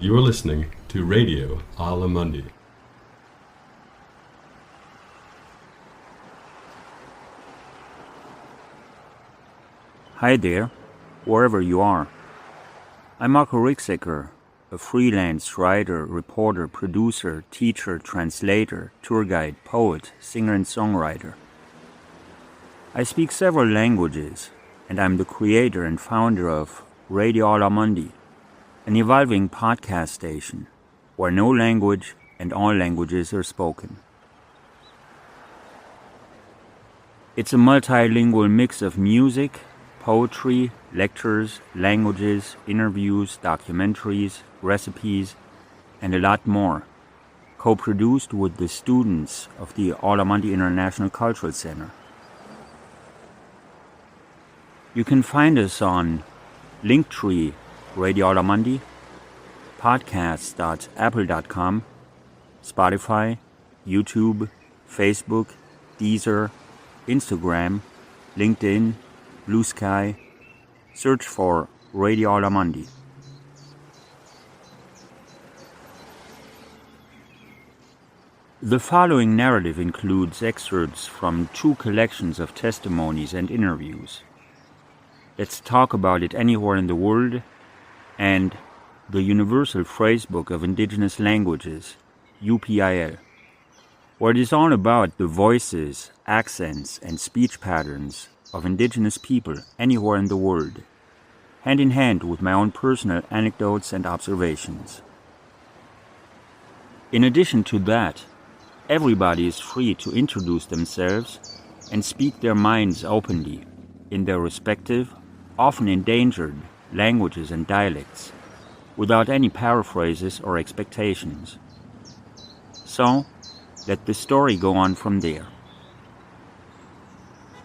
You are listening to Radio Aula Mundi. Hi there, wherever you are. I'm Marco Rixecker, a freelance writer, reporter, producer, teacher, translator, tour guide, poet, singer and songwriter. I speak several languages, and I'm the creator and founder of Radio Aula Mundi, an evolving podcast station where no language and all languages are spoken. It's a multilingual mix of music, poetry, lectures, languages, interviews, documentaries, recipes, and a lot more, co-produced with the students of the Aula Mundi International Cultural Center. You can find us on Linktree Radio Aula Mundi, podcasts.apple.com, Spotify, YouTube, Facebook, Deezer, Instagram, LinkedIn, Blue Sky. Search for Radio Aula Mundi. The following narrative includes excerpts from two collections of testimonies and interviews. Let's Talk About It Anywhere in the World and the Universal Phrasebook of Indigenous Languages, UPIL, where it is all about the voices, accents, and speech patterns of Indigenous people anywhere in the world, hand in hand with my own personal anecdotes and observations. In addition to that, everybody is free to introduce themselves and speak their minds openly in their respective, often endangered, languages and dialects, without any paraphrases or expectations. So, let the story go on from there.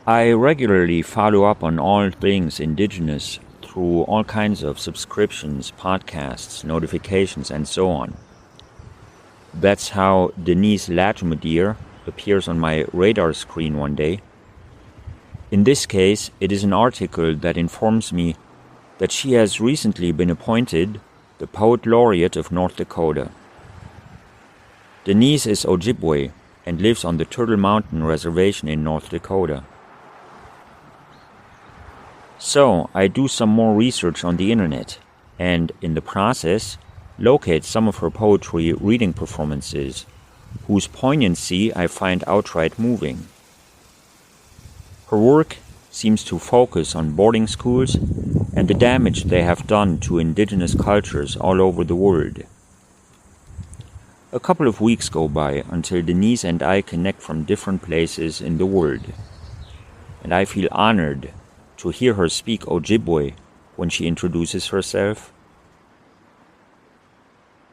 I regularly follow up on all things Indigenous through all kinds of subscriptions, podcasts, notifications, and so on. That's how Denise Lajimodiere appears on my radar screen one day. In this case, it is an article that informs me that she has recently been appointed the Poet Laureate of North Dakota. Denise is Ojibwe and lives on the Turtle Mountain Reservation in North Dakota. So I do some more research on the internet and, in the process, locate some of her poetry reading performances, whose poignancy I find outright moving. Her work seems to focus on boarding schools and the damage they have done to Indigenous cultures all over the world. A couple of weeks go by until Denise and I connect from different places in the world, and I feel honored to hear her speak Ojibwe when she introduces herself.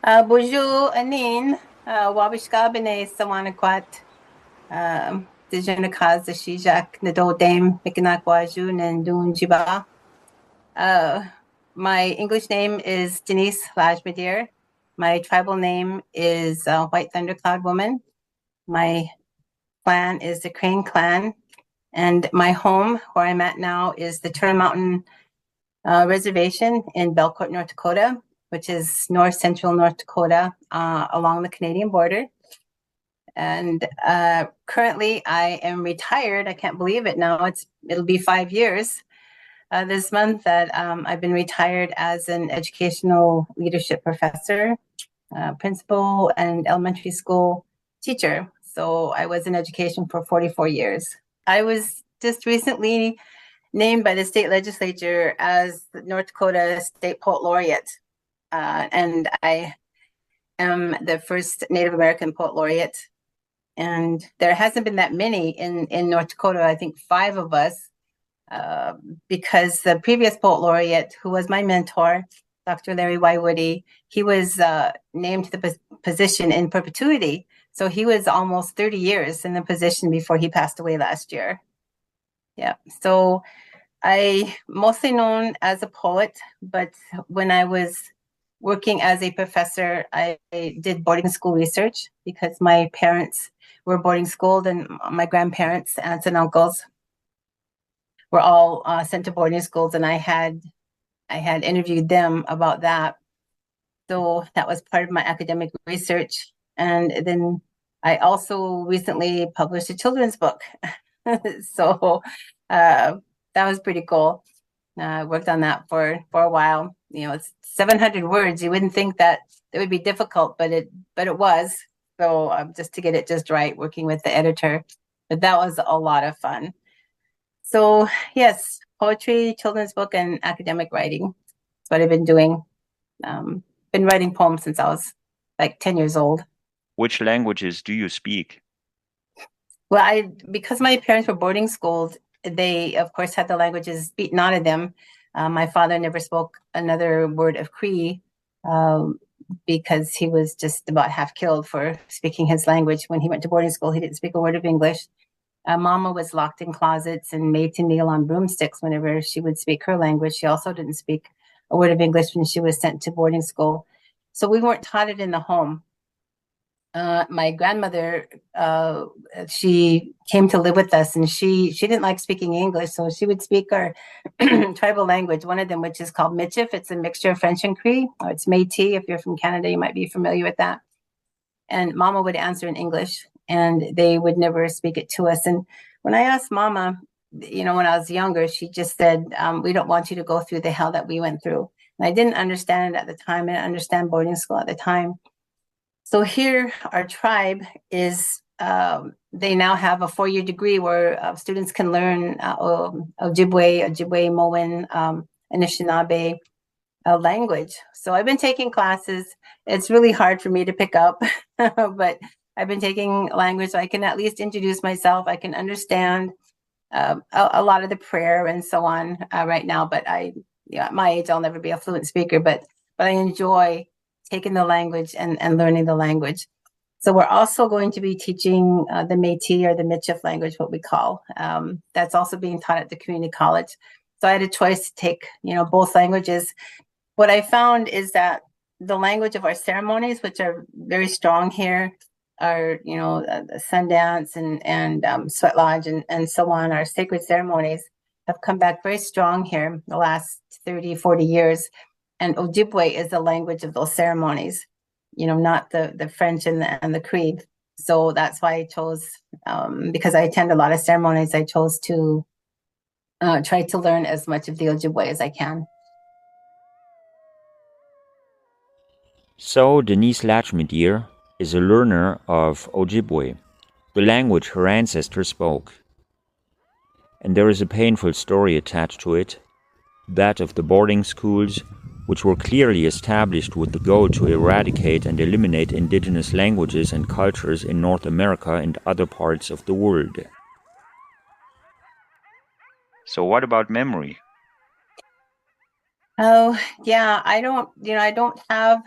Bonjour, Anin. Wabishka bene sawanakwat. Dijanakaz the Shijak Nado Dame Mikanakwaju Nandun Jiba. My English name is Denise Lajimodiere. My tribal name is White Thundercloud Woman. My clan is the Crane Clan. And my home, where I'm at now, is the Turtle Mountain Reservation in Belcourt, North Dakota, which is north central North Dakota, along the Canadian border. And currently I am retired. I can't believe it now. It'll be 5 years this month that I've been retired as an educational leadership professor, principal, and elementary school teacher. So I was in education for 44 years. I was just recently named by the state legislature as the North Dakota State Poet Laureate. And I am the first Native American Poet Laureate. And there hasn't been that many in North Dakota, I think 5 of us, because the previous Poet Laureate, who was my mentor, Dr. Larry Y. Woody, he was named to the position in perpetuity. So he was almost 30 years in the position before he passed away last year. Yeah, so I mostly known as a poet, but when I was working as a professor, I did boarding school research because my parents were boarding schooled and my grandparents, aunts and uncles were all sent to boarding schools, and I had interviewed them about that. So that was part of my academic research. And then I also recently published a children's book. So that was pretty cool. I worked on that for a while. You know, it's 700 words. You wouldn't think that it would be difficult, but it was. So just to get it just right, working with the editor, but that was a lot of fun. So yes, poetry, children's book, and academic writing. That's what I've been doing. Been writing poems since I was like 10 years old. Which languages do you speak? Well, because my parents were boarding schools, they of course had the languages beaten out of them. My father never spoke another word of Cree because he was just about half killed for speaking his language. When he went to boarding school, he didn't speak a word of English. Mama was locked in closets and made to kneel on broomsticks whenever she would speak her language. She also didn't speak a word of English when she was sent to boarding school. So we weren't taught it in the home. My grandmother, she came to live with us, and she didn't like speaking English, so she would speak our tribal language, one of them, which is called Michif. It's a mixture of French and Cree, or it's Métis. If you're from Canada, you might be familiar with that. And Mama would answer in English, and they would never speak it to us. And when I asked Mama, you know, when I was younger, she just said, we don't want you to go through the hell that we went through. And I didn't understand it at the time. I didn't understand boarding school at the time. So here, our tribe is, they now have a 4-year degree where students can learn Ojibwe, Moen, Anishinaabe language. So I've been taking classes. It's really hard for me to pick up, but I've been taking language so I can at least introduce myself. I can understand a lot of the prayer and so on right now. But at my age, I'll never be a fluent speaker, but I enjoy taking the language and learning the language. So we're also going to be teaching the Métis or the Michif language, what we call. That's also being taught at the community college. So I had a choice to take, you know, both languages. What I found is that the language of our ceremonies, which are very strong here, are, you know, the Sundance and Sweat Lodge and so on, our sacred ceremonies have come back very strong here the last 30, 40 years. And Ojibwe is the language of those ceremonies, you know, not the French and the Cree. So that's why I chose, because I attend a lot of ceremonies, I chose to try to learn as much of the Ojibwe as I can. So Denise Lajimodiere is a learner of Ojibwe, the language her ancestors spoke. And there is a painful story attached to it, that of the boarding schools, which were clearly established with the goal to eradicate and eliminate indigenous languages and cultures in North America and other parts of the world. So what about memory? Oh, yeah, I don't have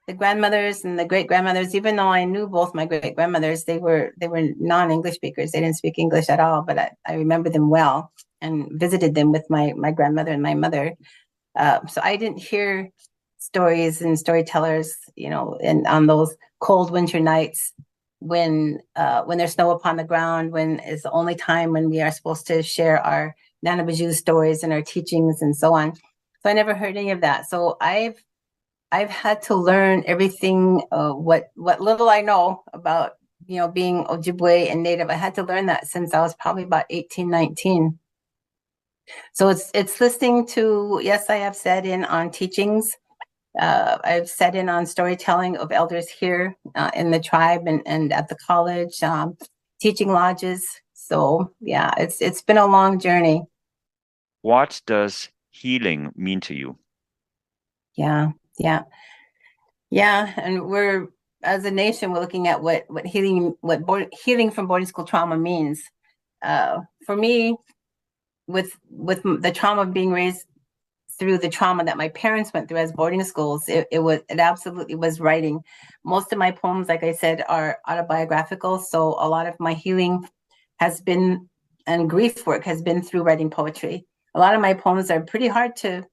the grandmothers and the great grandmothers, even though I knew both my great grandmothers. They were non-English speakers. They didn't speak English at all, but I remember them well and visited them with my grandmother and my mother. So I didn't hear stories and storytellers, you know, and on those cold winter nights when there's snow upon the ground, when it's the only time when we are supposed to share our Nanabaju stories and our teachings and so on. So I never heard any of that. So I've had to learn everything, what little I know about, you know, being Ojibwe and Native. I had to learn that since I was probably about 18, 19. So it's listening to, yes, I have sat in on teachings. I've sat in on storytelling of elders here in the tribe and at the college, teaching lodges. So yeah, it's been a long journey. What does healing mean to you? Yeah. And we're, as a nation, we're looking at what healing from boarding school trauma means. For me, with the trauma of being raised through the trauma that my parents went through as boarding schools, it absolutely was writing. Most of my poems, like I said, are autobiographical. So a lot of my healing has been, and grief work has been through writing poetry. A lot of my poems are pretty hard to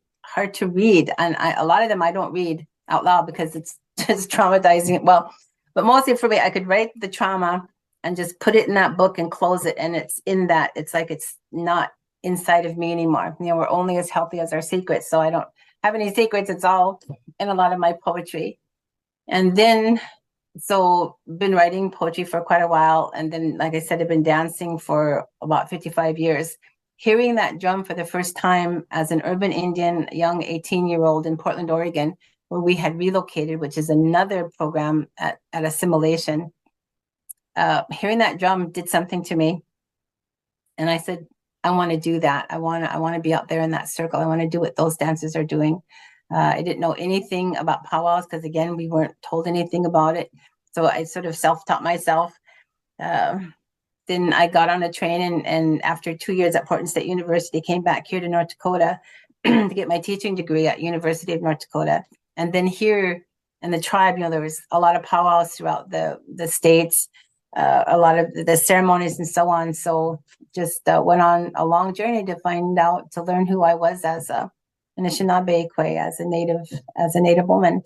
read, and a lot of them I don't read out loud because it's just traumatizing. Well, but mostly for me, I could write the trauma and just put it in that book and close it, and it's in that. It's like it's not inside of me anymore. We're only as healthy as our secrets. So I don't have any secrets. It's all in a lot of my poetry. And then, so been writing poetry for quite a while. And then, like I said, I've been dancing for about 55 years. Hearing that drum for the first time as an urban Indian, young 18-year-old in Portland, Oregon, where we had relocated, which is another program at assimilation. Hearing that drum did something to me. And I said, I want to do that. I want to be out there in that circle. I want to do what those dancers are doing. I didn't know anything about powwows because, again, we weren't told anything about it. So I sort of self-taught myself. Then I got on a train and after 2 years at Portland State University, came back here to North Dakota to get my teaching degree at University of North Dakota. And then here in the tribe, there was a lot of powwows throughout the states, a lot of the ceremonies and so on. So just went on a long journey to find out, to learn who I was as an Anishinaabe Kwe, as a native woman.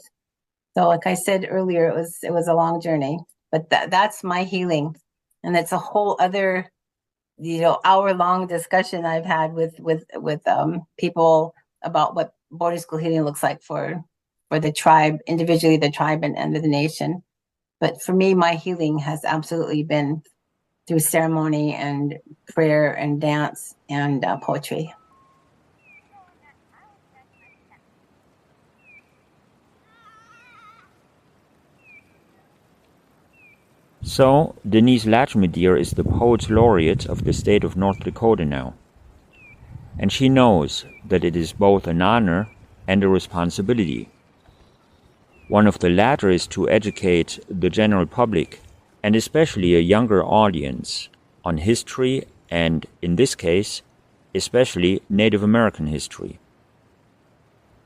So like I said earlier, it was a long journey, but that's my healing. And it's a whole other, hour-long discussion I've had with people about what boarding school healing looks like for the tribe, individually, the tribe and the nation. But for me, my healing has absolutely been through ceremony and prayer and dance and poetry. So, Denise Lajimodiere is the Poets Laureate of the state of North Dakota now. And she knows that it is both an honor and a responsibility. One of the latter is to educate the general public, and especially a younger audience, on history and, in this case, especially Native American history.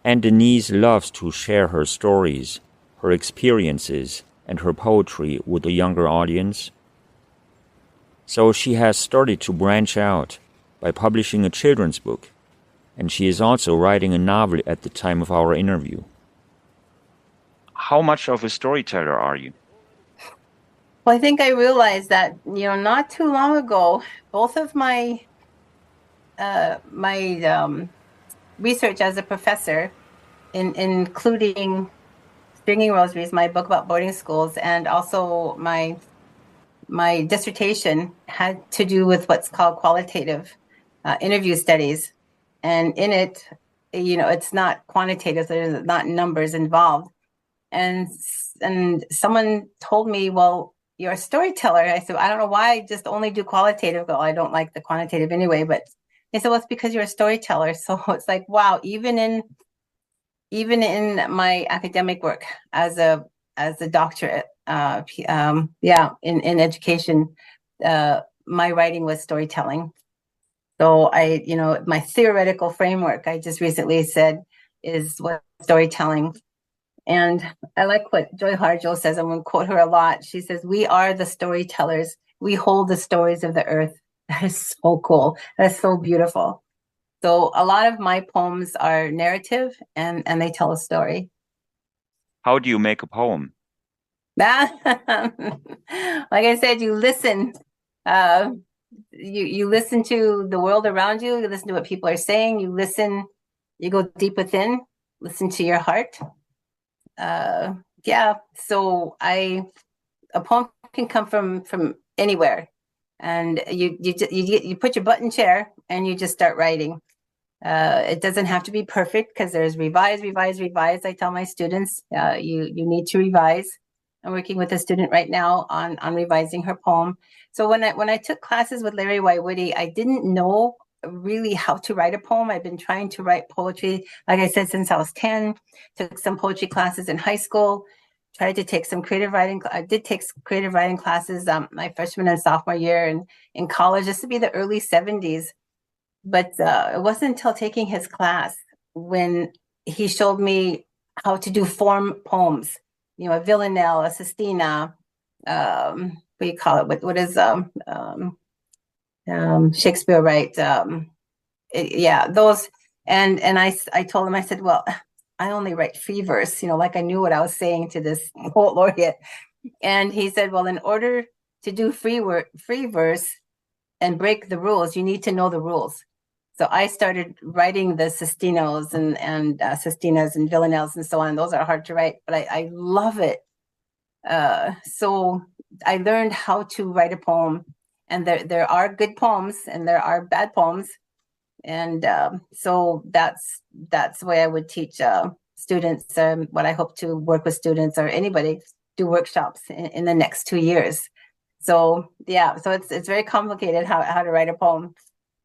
And Denise loves to share her stories, her experiences, and her poetry with a younger audience. So she has started to branch out by publishing a children's book, and she is also writing a novel at the time of our interview. How much of a storyteller are you? Well, I think I realized that, not too long ago, both of my research as a professor, including Stringing Rosaries, my book about boarding schools, and also my dissertation had to do with what's called qualitative interview studies. And in it, it's not quantitative, there's not numbers involved. And someone told me, well, you're a storyteller. I said, I don't know why I just only do qualitative. Well, I don't like the quantitative anyway, but they said, well, it's because you're a storyteller. So it's like, wow, even in my academic work as a doctorate, in education, my writing was storytelling. So my theoretical framework, I just recently said, is what storytelling. And I like what Joy Harjo says. I'm going to quote her a lot. She says, we are the storytellers. We hold the stories of the earth. That is so cool. That's so beautiful. So a lot of my poems are narrative and they tell a story. How do you make a poem? Like I said, you listen. You listen to the world around you. You listen to what people are saying. You listen. You go deep within. Listen to your heart. So a poem can come from anywhere, and you put your butt in chair and you just start writing. It doesn't have to be perfect because there's revise. I tell my students, you need to revise. I'm working with a student right now on revising her poem. So when I took classes with Larry Waiwudi, I didn't know really how to write a poem. I've been trying to write poetry, like I said, since I was 10. Took some poetry classes in high school. Tried to take some creative writing. I did take creative writing classes my freshman and sophomore year, and in college. This would be the early 70s. But it wasn't until taking his class when he showed me how to do form poems. A villanelle, a sestina. What do you call it? What is Shakespeare, right? Those. And I told him, I said, well, I only write free verse, like I knew what I was saying to this poet laureate. And he said, well, in order to do free verse and break the rules, you need to know the rules. So I started writing the sestinos and sestinas and villanelles and so on. Those are hard to write, but I love it. So I learned how to write a poem, and there are good poems and there are bad poems, and so that's the way I would teach students. What I hope to work with students or anybody do workshops in the next 2 years. So yeah, so it's very complicated how to write a poem.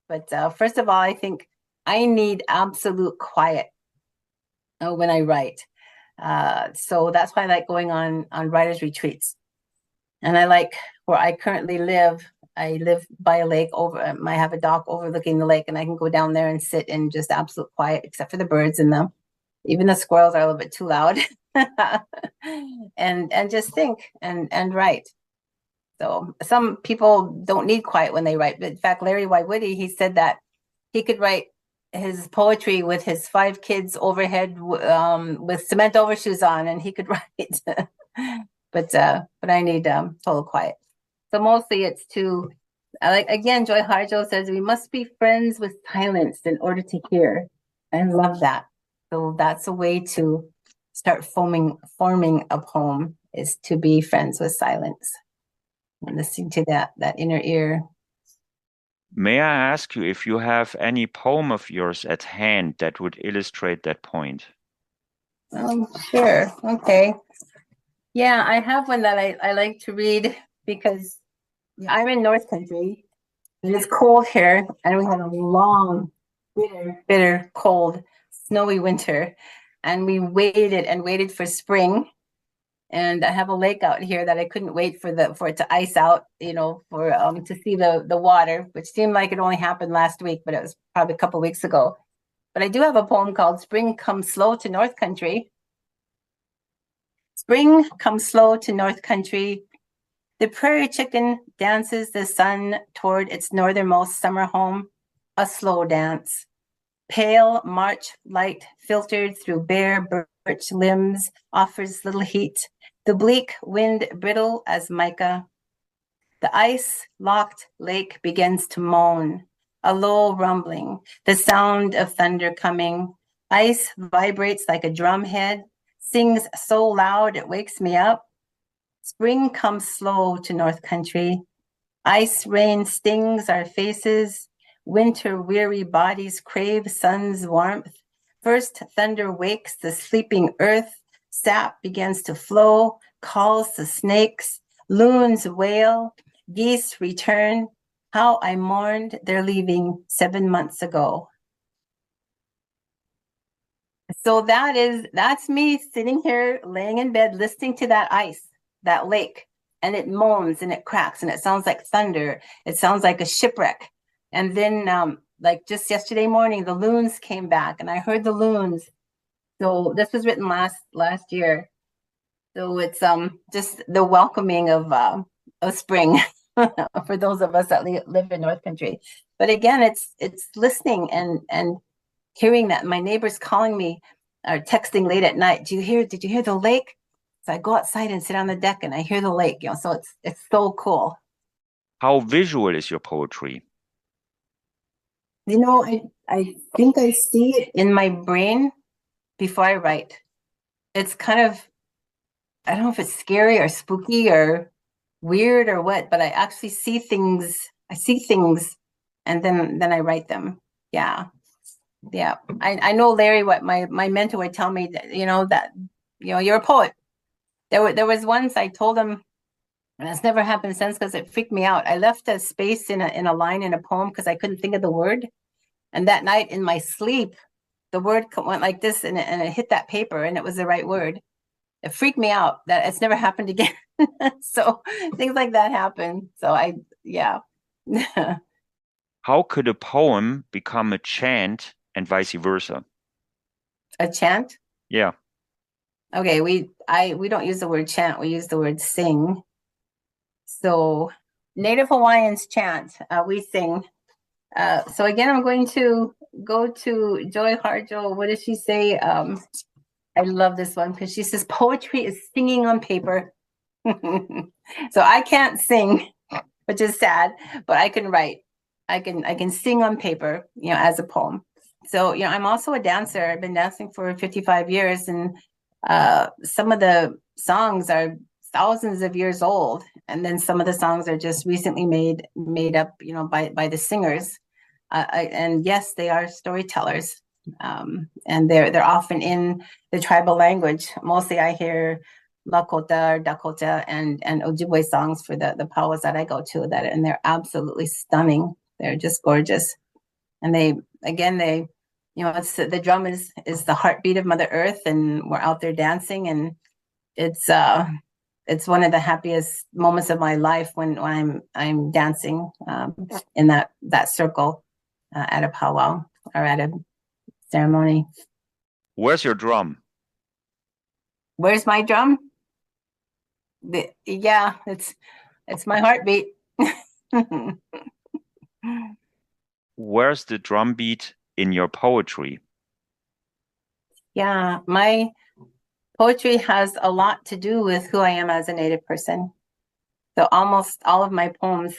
But first of all, I think I need absolute quiet when I write. So that's why I like going on writers' retreats. And I like where I currently live. I live by a lake I have a dock overlooking the lake, and I can go down there and sit in just absolute quiet, except for the birds and even the squirrels are a little bit too loud. and just think and write. So some people don't need quiet when they write. But in fact, Larry Woody, he said that he could write his poetry with his 5 kids overhead with cement overshoes on, and he could write. but I need total quiet. So mostly it's again, Joy Harjo says we must be friends with silence in order to hear. I love that. So that's a way to start forming a poem, is to be friends with silence and listening to that inner ear. May I ask you if you have any poem of yours at hand that would illustrate that point? Sure. Okay. Yeah, I have one that I like to read because I'm in North Country and it's cold here, and we had a long, bitter, cold, snowy winter, and we waited for spring. And I have a lake out here that I couldn't wait for it to ice out, for to see the water, which seemed like it only happened last week, but it was probably a couple of weeks ago. But I do have a poem called Spring Comes Slow to North Country. Spring comes slow to North Country. The prairie chicken dances the sun toward its northernmost summer home, a slow dance. Pale March light filtered through bare birch limbs offers little heat. The bleak wind brittle as mica. The ice-locked lake begins to moan, a low rumbling, the sound of thunder coming. Ice vibrates like a drumhead, sings so loud it wakes me up. Spring comes slow to North Country. Ice rain stings our faces. Winter-weary bodies crave sun's warmth. First thunder wakes the sleeping earth. Sap begins to flow, calls the snakes. Loons wail, geese return. How I mourned their leaving 7 months ago. So that's me sitting here laying in bed listening to that ice, that lake, and it moans and it cracks and it sounds like thunder. It sounds like a shipwreck. And then like just yesterday morning, the loons came back and I heard the loons. So this was written last year. So it's just the welcoming of spring for those of us that live in North Country. But again, it's listening and hearing that. My neighbor's calling me or texting late at night. Did you hear the lake? So I go outside and sit on the deck and I hear the lake, so it's so cool. How visual is your poetry? I think I see it in my brain before I write. It's kind of, I don't know if it's scary or spooky or weird or what, but I actually see things. I see things and then I write them. Yeah. Yeah. I know Larry, what my mentor would tell me that, you're a poet. There was once I told him, and it's never happened since because it freaked me out. I left a space in a line in a poem because I couldn't think of the word. And that night in my sleep, the word went like this and it hit that paper and it was the right word. It freaked me out. That it's never happened again. So things like that happen. So yeah. How could a poem become a chant and vice versa? A chant? Yeah. Okay, we don't use the word chant, we use the word sing. So Native Hawaiians chant, we sing. So again, I'm going to go to Joy Harjo. What does she say? I love this one because she says poetry is singing on paper. So I can't sing, which is sad, but I can write. I can sing on paper, as a poem. So, I'm also a dancer. I've been dancing for 55 years, and some of the songs are thousands of years old, and then some of the songs are just recently made up, by the singers. And yes, they are storytellers, and they're often in the tribal language. Mostly, I hear Lakota or Dakota and Ojibwe songs for the powwows that I go to, and they're absolutely stunning. They're just gorgeous. And it's the drum is the heartbeat of Mother Earth, and we're out there dancing, and it's one of the happiest moments of my life when I'm dancing in that circle at a powwow or at a ceremony. Where's your drum? Where's my drum? It's my heartbeat. Where's the drum beat in your poetry? Yeah, my poetry has a lot to do with who I am as a Native person. So almost all of my poems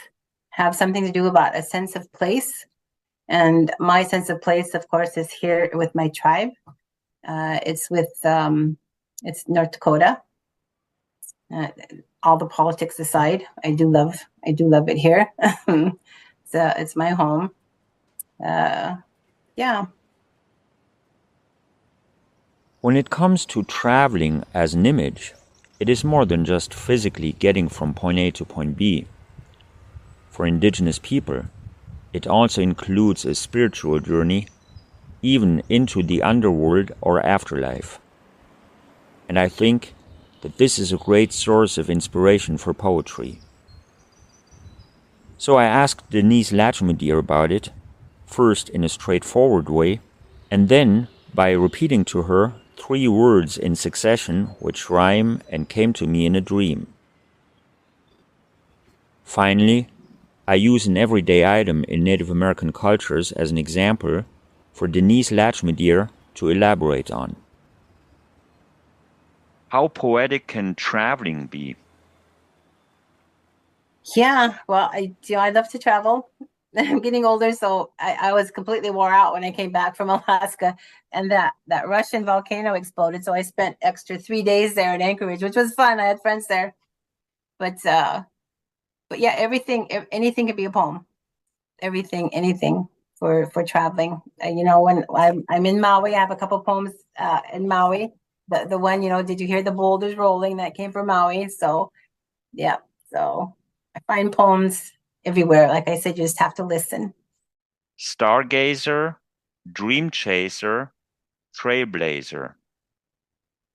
have something to do about a sense of place. And my sense of place, of course, is here with my tribe. It's North Dakota. All the politics aside, I do love it here. So it's my home. Yeah. When it comes to traveling as an image, it is more than just physically getting from point A to point B. For indigenous people, it also includes a spiritual journey, even into the underworld or afterlife. And I think that this is a great source of inspiration for poetry. So I asked Denise Lajimodiere about it, first in a straightforward way, and then by repeating to her 3 words in succession which rhyme and came to me in a dream. Finally, I use an everyday item in Native American cultures as an example for Denise Lajimodiere to elaborate on. How poetic can traveling be? Yeah, well, I love to travel. I'm getting older, so I was completely wore out when I came back from Alaska, and that Russian volcano exploded. So I spent extra 3 days there in Anchorage, which was fun. I had friends there, but yeah, anything could be a poem. Anything for traveling. When I'm in Maui, I have a couple poems in Maui. The one, did you hear the boulders rolling? That came from Maui. So yeah, so I find poems everywhere. Like I said, you just have to listen. Stargazer, dream chaser, trailblazer.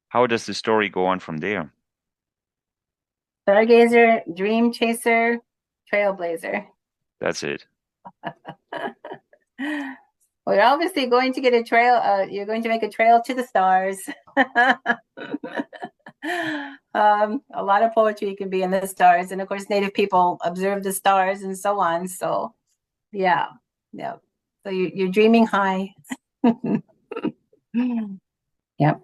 How does the story go on from there? Stargazer, dream chaser, trailblazer. That's it. Well, you're obviously going to get a trail. You're going to make a trail to the stars. A lot of poetry can be in the stars, and of course, Native people observe the stars and so on. So, yeah. So you're dreaming high. Yeah.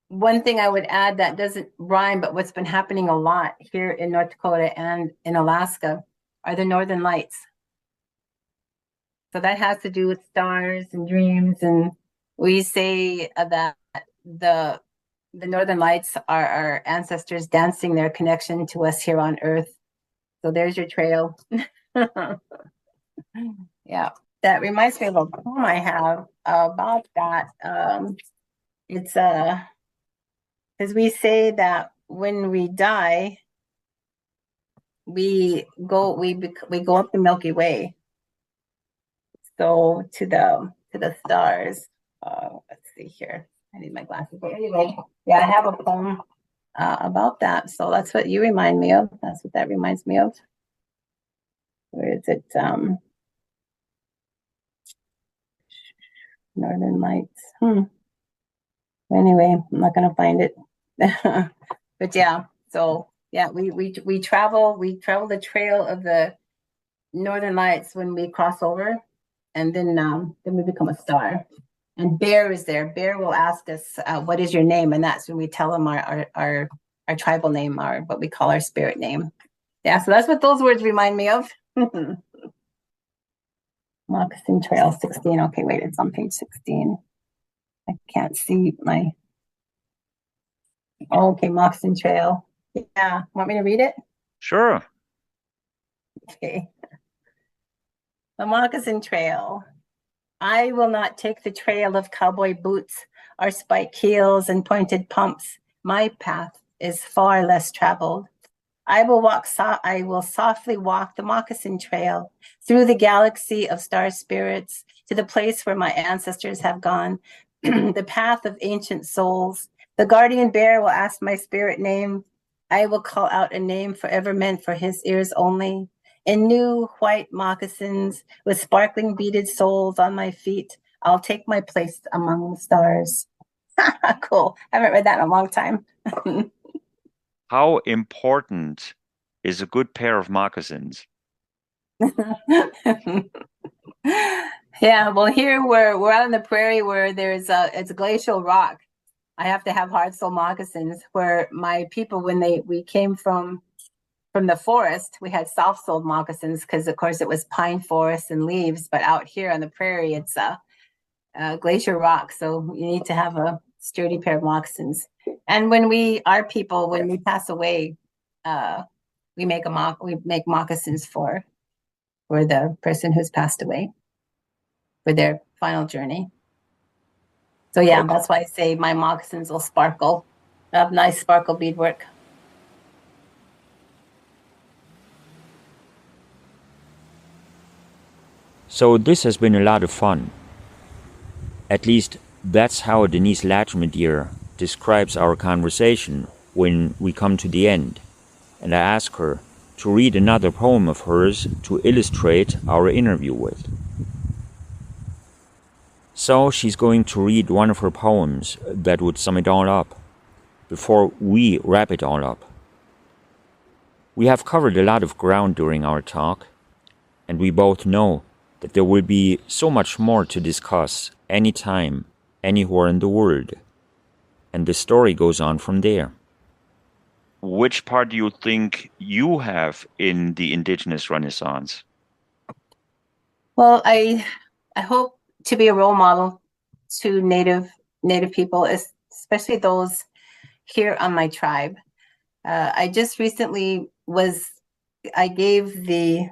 One thing I would add that doesn't rhyme, but what's been happening a lot here in North Dakota and in Alaska are the Northern Lights. So that has to do with stars and dreams, and we say that the Northern Lights are our ancestors dancing their connection to us here on Earth. So there's your trail. Yeah, that reminds me of a poem I have about that. It's because we say that when we die, we go up the Milky Way. So to the stars. Let's see here. I need my glasses. But anyway, yeah, I have a poem about that. So that's what you remind me of. That's what that reminds me of. Where is it? Northern Lights. Anyway, I'm not gonna find it. But yeah, so yeah, we travel the trail of the Northern Lights when we cross over, and then we become a star. And Bear is there. Bear will ask us, "What is your name?" And that's when we tell him our tribal name, what we call our spirit name. Yeah, so that's what those words remind me of. Moccasin Trail 16. Okay, wait, it's on page 16. I can't see my. Okay, Moccasin Trail. Yeah, want me to read it? Sure. Okay. The Moccasin Trail. I will not take the trail of cowboy boots or spike heels and pointed pumps. My path is far less traveled. I will softly walk the moccasin trail through the galaxy of star spirits to the place where my ancestors have gone, the path of ancient souls. The guardian bear will ask my spirit name. I will call out a name forever meant for his ears only. In new white moccasins with sparkling beaded soles on my feet, I'll take my place among the stars. Cool. I haven't read that in a long time. How important is a good pair of moccasins? Yeah, well, here we're out on the prairie where it's a glacial rock. I have to have hard sole moccasins. Where my people, when we came from the forest, we had soft soled moccasins because, of course, it was pine forest and leaves. But out here on the prairie, it's a glacier rock, so you need to have a sturdy pair of moccasins. And when we pass away, we make moccasins for the person who's passed away for their final journey. So yeah, Okay. that's why I say my moccasins will sparkle. They have nice sparkle beadwork. So this has been a lot of fun. At least that's how Denise Lajimodiere describes our conversation when we come to the end, and I ask her to read another poem of hers to illustrate our interview with. So she's going to read one of her poems that would sum it all up, before we wrap it all up. We have covered a lot of ground during our talk, and we both know that there will be so much more to discuss anytime, anywhere in the world. And the story goes on from there. Which part do you think you have in the Indigenous Renaissance? Well, I hope to be a role model to Native people, especially those here on my tribe. I just recently I gave the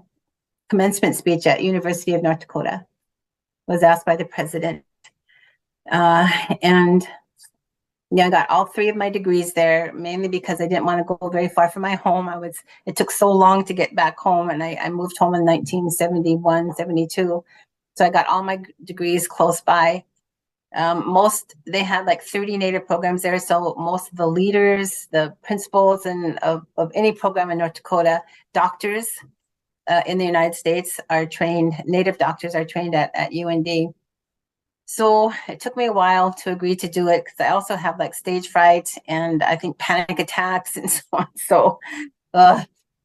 commencement speech at University of North Dakota. Was asked by the president, and yeah, I got all three of my degrees there, mainly because I didn't want to go very far from my home. It took so long to get back home, and I moved home in 1971, 72. So I got all my degrees close by. They had like 30 Native programs there. So most of the leaders, the principals and of any program in North Dakota, doctors in the United States are trained, Native doctors are trained at UND. So it took me a while to agree to do it because I also have like stage fright and I think panic attacks and so on.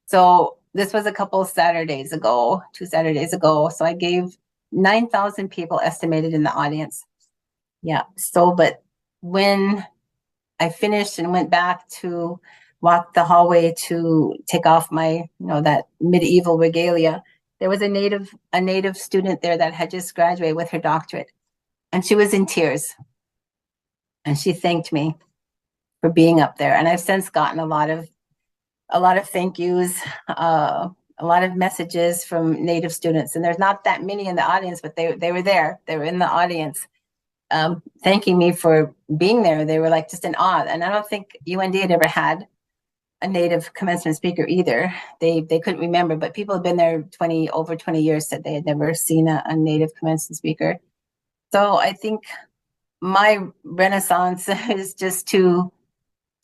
So this was a couple of Saturdays ago, 2 Saturdays ago. So I gave 9,000 people estimated in the audience. Yeah. So, but when I finished and went back to walk the hallway to take off my, that medieval regalia, there was a native student there that had just graduated with her doctorate. And she was in tears. And she thanked me for being up there. And I've since gotten a lot of thank yous, a lot of messages from Native students. And there's not that many in the audience, but they were there. They were in the audience, thanking me for being there. They were like just in awe. And I don't think UND had ever had a Native commencement speaker either. They couldn't remember, but people have been there over 20 years said they had never seen a Native commencement speaker. So I think my renaissance is just to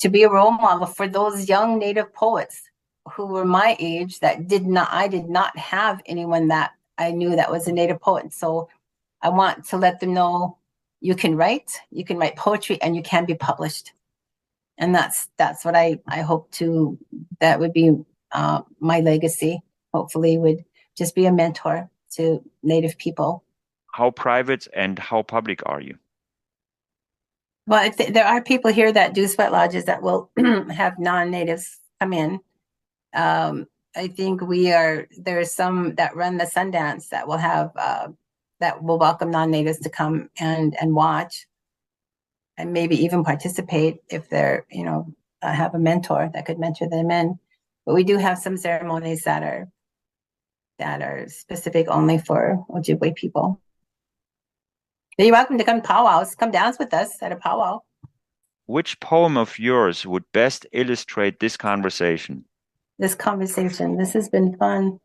be a role model for those young Native poets who were my age that I did not have anyone that I knew that was a Native poet. So I want to let them know you can write poetry and you can be published. And that's what I hope that would be my legacy, hopefully would just be a mentor to Native people. How private and how public are you? Well, there are people here that do sweat lodges that will have non-natives come in. I think there's some that run the Sundance that will have, that will welcome non-natives to come and watch, and maybe even participate if they're, have a mentor that could mentor them in. But we do have some ceremonies that are specific only for Ojibwe people. You're welcome to come powwows. Come dance with us at a powwow. Which poem of yours would best illustrate this conversation? This has been fun.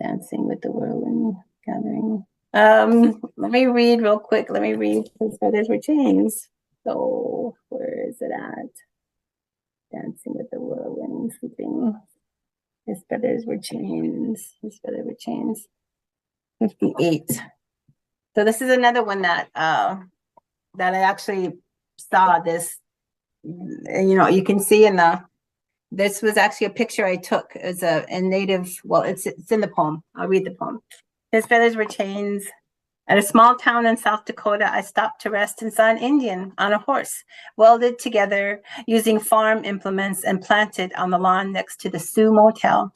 Dancing with the whirlwind gathering. Let me read real quick. His feathers were chains. So where is it at? Dancing with the whirlwind, sleeping. His feathers were chains. 58. So this is another one that I actually saw this. You can see this was actually a picture I took as a native. Well, it's in the poem. I'll read the poem. His feathers were chains. At a small town in South Dakota, I stopped to rest and saw an Indian on a horse, welded together using farm implements and planted on the lawn next to the Sioux Motel.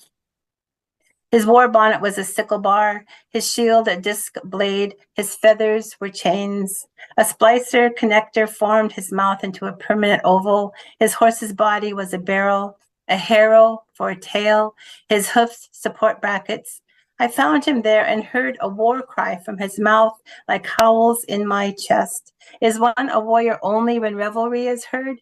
His war bonnet was a sickle bar, his shield a disc blade, his feathers were chains. A splicer connector formed his mouth into a permanent oval. His horse's body was a barrel, a harrow for a tail, his hoofs support brackets. I found him there and heard a war cry from his mouth like howls in my chest. Is one a warrior only when revelry is heard?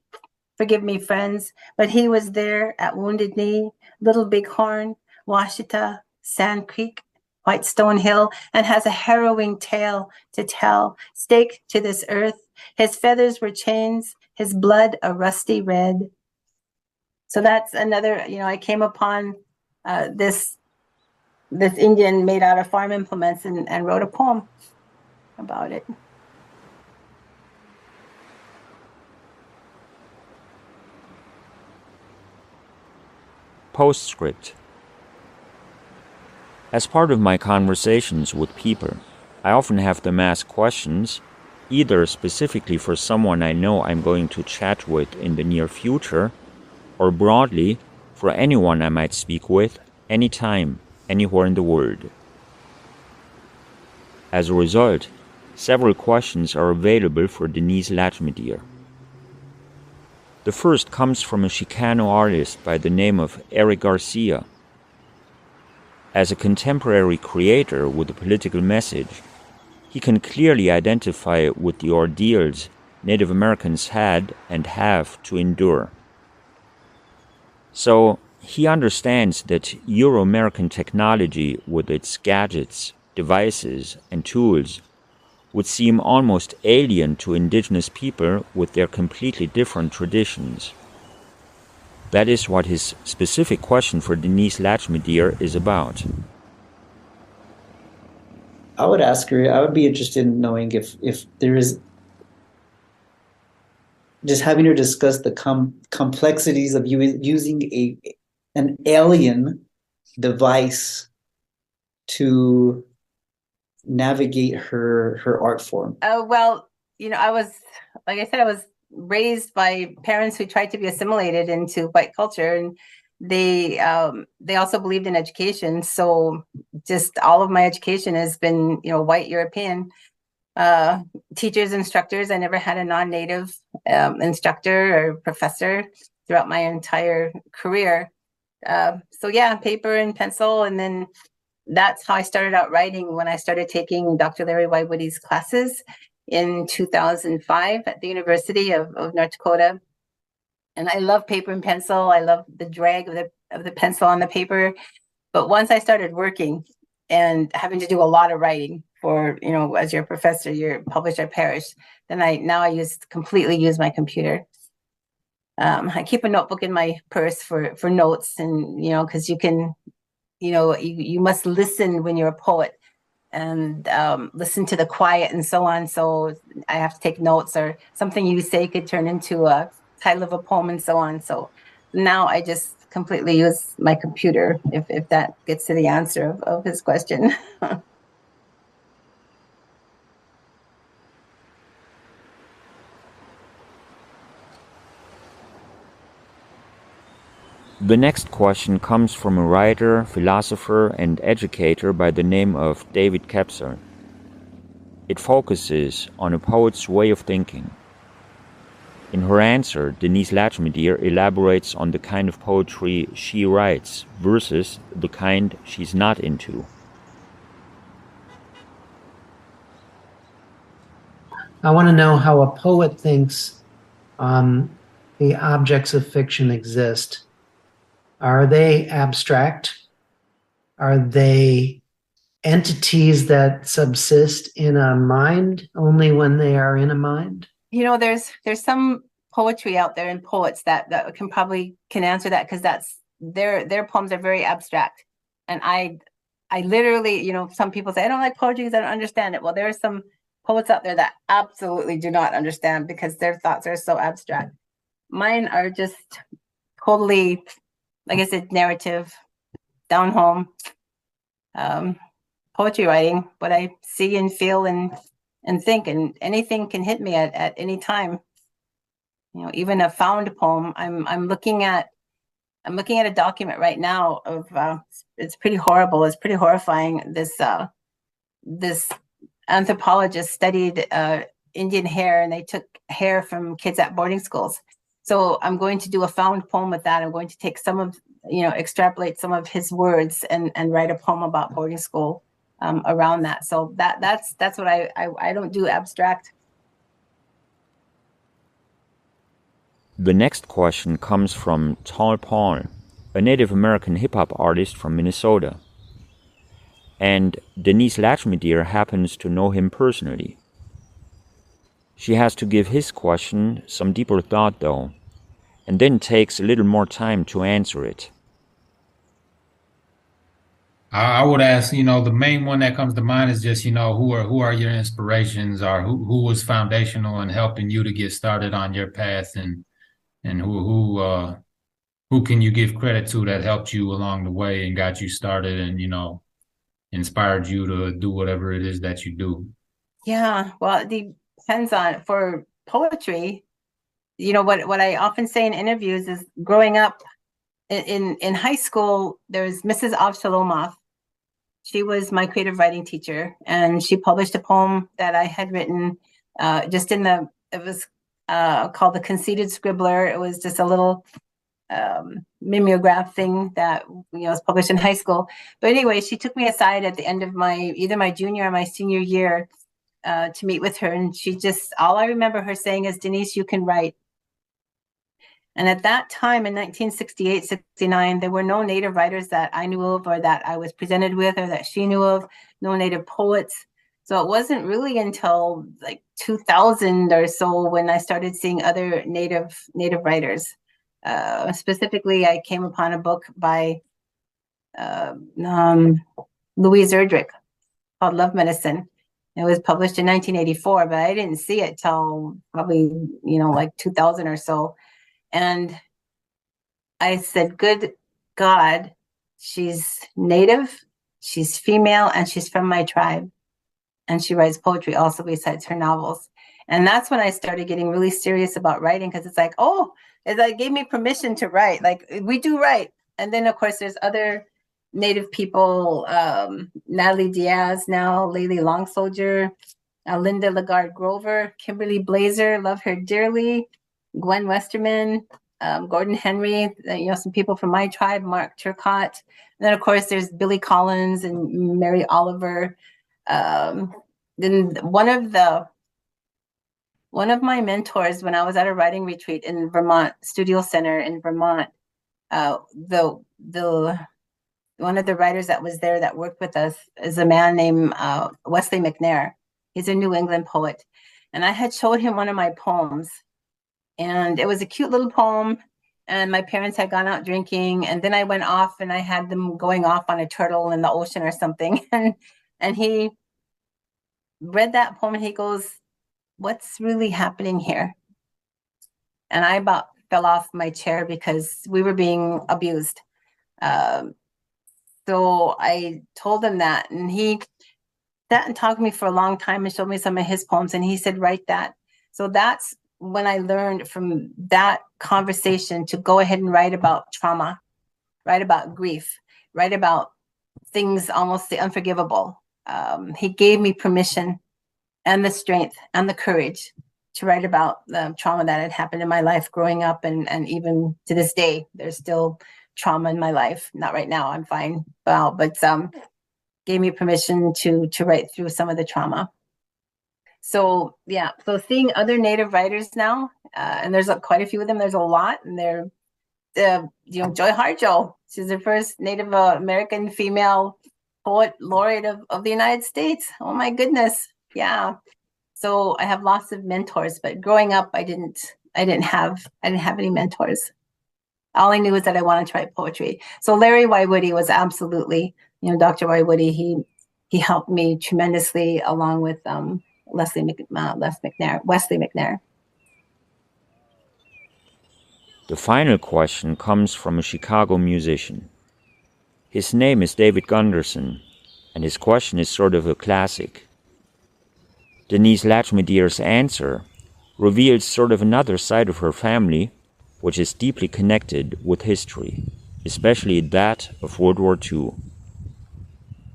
Forgive me, friends, but he was there at Wounded Knee, Little Bighorn, Washita, Sand Creek, White Stone Hill, and has a harrowing tale to tell. Staked to this earth, his feathers were chains, his blood a rusty red. So that's another, I came upon this Indian made out of farm implements and wrote a poem about it. Postscript. As part of my conversations with people, I often have them ask questions, either specifically for someone I know I'm going to chat with in the near future, or broadly for anyone I might speak with anytime, anywhere in the world. As a result, several questions are available for Denise Lajimodiere. The first comes from a Chicano artist by the name of Eric Garcia. As a contemporary creator with a political message, he can clearly identify with the ordeals Native Americans had and have to endure. So he understands that Euro-American technology with its gadgets, devices, and tools would seem almost alien to indigenous people with their completely different traditions. That is what his specific question for Denise Lajimodiere is about. I would ask her, I would be interested in knowing if there is, just having her discuss the complexities of using an alien device to navigate her art form. Well, I was raised by parents who tried to be assimilated into white culture, and they also believed in education. So just all of my education has been, white European. Teachers, instructors. I never had a non-native instructor or professor throughout my entire career. So yeah, paper and pencil, and then that's how I started out writing when I started taking Dr. Larry Woody's classes in 2005 at the University of North Dakota. And I love paper and pencil. I love the drag of the pencil on the paper. But once I started working and having to do a lot of writing for, as your professor, you're publish or perish, then I completely use my computer. I keep a notebook in my purse for notes, and, because you can, you must listen when you're a poet, and listen to the quiet and so on. So I have to take notes, or something you say could turn into a title of a poem and so on. So now I just completely use my computer, if that gets to the answer of his question. The next question comes from a writer, philosopher, and educator by the name of David Kepser. It focuses on a poet's way of thinking. In her answer, Denise Lajimodiere elaborates on the kind of poetry she writes versus the kind she's not into. I want to know how a poet thinks the objects of fiction exist. Are they abstract? Are they entities that subsist in a mind only when they are in a mind? You know, there's some poetry out there and poets that can answer that, because that's their poems are very abstract. And I literally, you know, some people say I don't like poetry because I don't understand it. Well, there are some poets out there that absolutely do not understand because their thoughts are so abstract. Mine are just totally, like I said, narrative, down home, poetry writing, what I see and feel and think, and anything can hit me at any time. You know, even a found poem. I'm looking at a document right now of it's pretty horrible. It's pretty horrifying. This anthropologist studied Indian hair, and they took hair from kids at boarding schools. So I'm going to do a found poem with that. I'm going to take some of, you know, extrapolate some of his words and write a poem about boarding school around that. So that's what I don't do abstract. The next question comes from Tall Paul, a Native American hip-hop artist from Minnesota. And Denise Lajimodiere happens to know him personally. She has to give his question some deeper thought, though, and then takes a little more time to answer it. I would ask, you know, the main one that comes to mind is just, you know, who are your inspirations, or who was foundational in helping you to get started on your path, and who can you give credit to that helped you along the way and got you started and, you know, inspired you to do whatever it is that you do? Yeah, well, it depends on, for poetry, you know, what I often say in interviews is, growing up in high school, there's Mrs. Avshalomoff. She was my creative writing teacher, and she published a poem that I had written it was called The Conceited Scribbler. It was just a little mimeograph thing that, you know, was published in high school. But anyway, she took me aside at the end of either my junior or my senior year to meet with her. And all I remember her saying is, Denise, you can write. And at that time in 1968, 69, there were no Native writers that I knew of, or that I was presented with, or that she knew of, no Native poets. So it wasn't really until like 2000 or so when I started seeing other Native writers. Specifically, I came upon a book by Louise Erdrich called Love Medicine. It was published in 1984, but I didn't see it till probably, you know, like 2000 or so. And I said, good God, she's Native, she's female, and she's from my tribe. And she writes poetry also besides her novels. And that's when I started getting really serious about writing, because it's like, oh, it like gave me permission to write. Like, we do write. And then, of course, there's other Native people, Natalie Diaz now, Layli Long Soldier, Linda Lagarde Grover, Kimberly Blazer, love her dearly, Gwen Westerman, Gordon Henry, you know, some people from my tribe, Mark Turcott. And then, of course, there's Billy Collins and Mary Oliver. Then one of my mentors, when I was at a writing retreat in Vermont, Studio Center in Vermont, one of the writers that was there that worked with us is a man named Wesley McNair. He's a New England poet. And I had showed him one of my poems, and it was a cute little poem, and my parents had gone out drinking, and then I went off and I had them going off on a turtle in the ocean or something. And he read that poem and he goes, what's really happening here? And I about fell off my chair because we were being abused. So I told him that, and he sat and talked to me for a long time and showed me some of his poems, and he said, write that. So that's when I learned from that conversation to go ahead and write about trauma write about grief, write about things almost the unforgivable. He gave me permission and the strength and the courage to write about the trauma that had happened in my life growing up, and even to this day, there's still trauma in my life. Not right now, I'm fine. Well, but gave me permission to write through some of the trauma. So yeah, so seeing other Native writers now, and there's quite a few of them. There's a lot, and they're Joy Harjo. She's the first Native American female poet laureate of the United States. Oh my goodness, yeah. So I have lots of mentors, but growing up, I didn't have any mentors. All I knew was that I wanted to write poetry. So Larry Waiwudi was absolutely, Dr. Waiwudi. He helped me tremendously, along with Wesley McNair. The final question comes from a Chicago musician. His name is David Gunderson, and his question is sort of a classic. Denise Lajimodiere's answer reveals sort of another side of her family, which is deeply connected with history, especially that of World War II.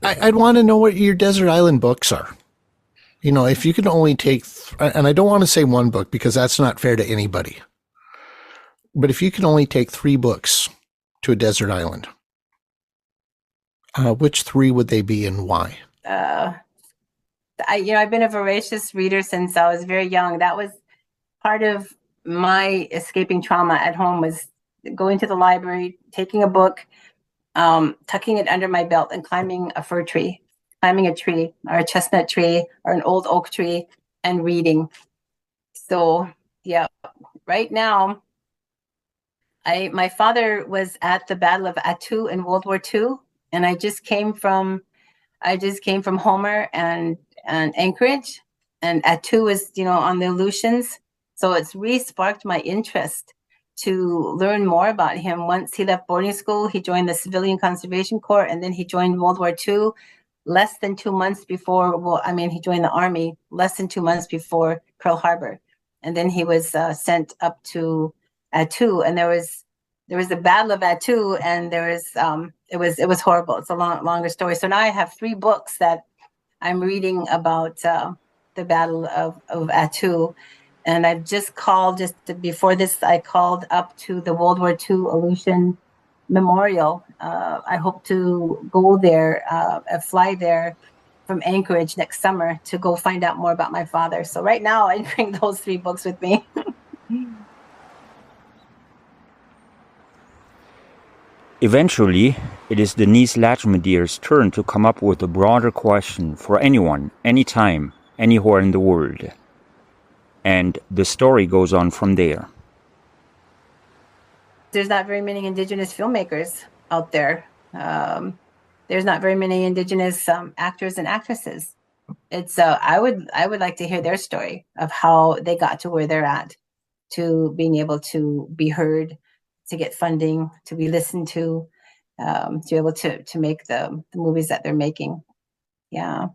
I'd want to know what your desert island books are. If you can only take, and I don't want to say one book because that's not fair to anybody, but if you can only take 3 books to a desert island, which 3 would they be and why? I've been a voracious reader since I was very young. That was part of my escaping trauma at home, was going to the library, taking a book, tucking it under my belt, and climbing a tree or a chestnut tree or an old oak tree and reading. So yeah, right now, my father was at the Battle of Attu in World War II, and I just came from Homer and Anchorage, and Attu is on the Aleutians. So it's re-sparked my interest to learn more about him. Once he left boarding school, he joined the Civilian Conservation Corps, and then he joined World War II. Less than 2 months before, he joined the Army less than 2 months before Pearl Harbor, and then he was sent up to Attu, and there was the Battle of Attu, and it was horrible. It's a longer story. So now I have 3 books that I'm reading about the Battle of Attu. And I've just before this, I called up to the World War II Aleutian Memorial. I hope to go there, fly there from Anchorage next summer to go find out more about my father. So right now I bring those 3 books with me. Eventually, it is Denise Lajimodiere's turn to come up with a broader question for anyone, anytime, anywhere in the world. And the story goes on from there. There's not very many Indigenous filmmakers out there. There's not very many Indigenous actors and actresses. It's I would like to hear their story of how they got to where they're at, to being able to be heard, to get funding, to be listened to be able to make the movies that they're making. Yeah.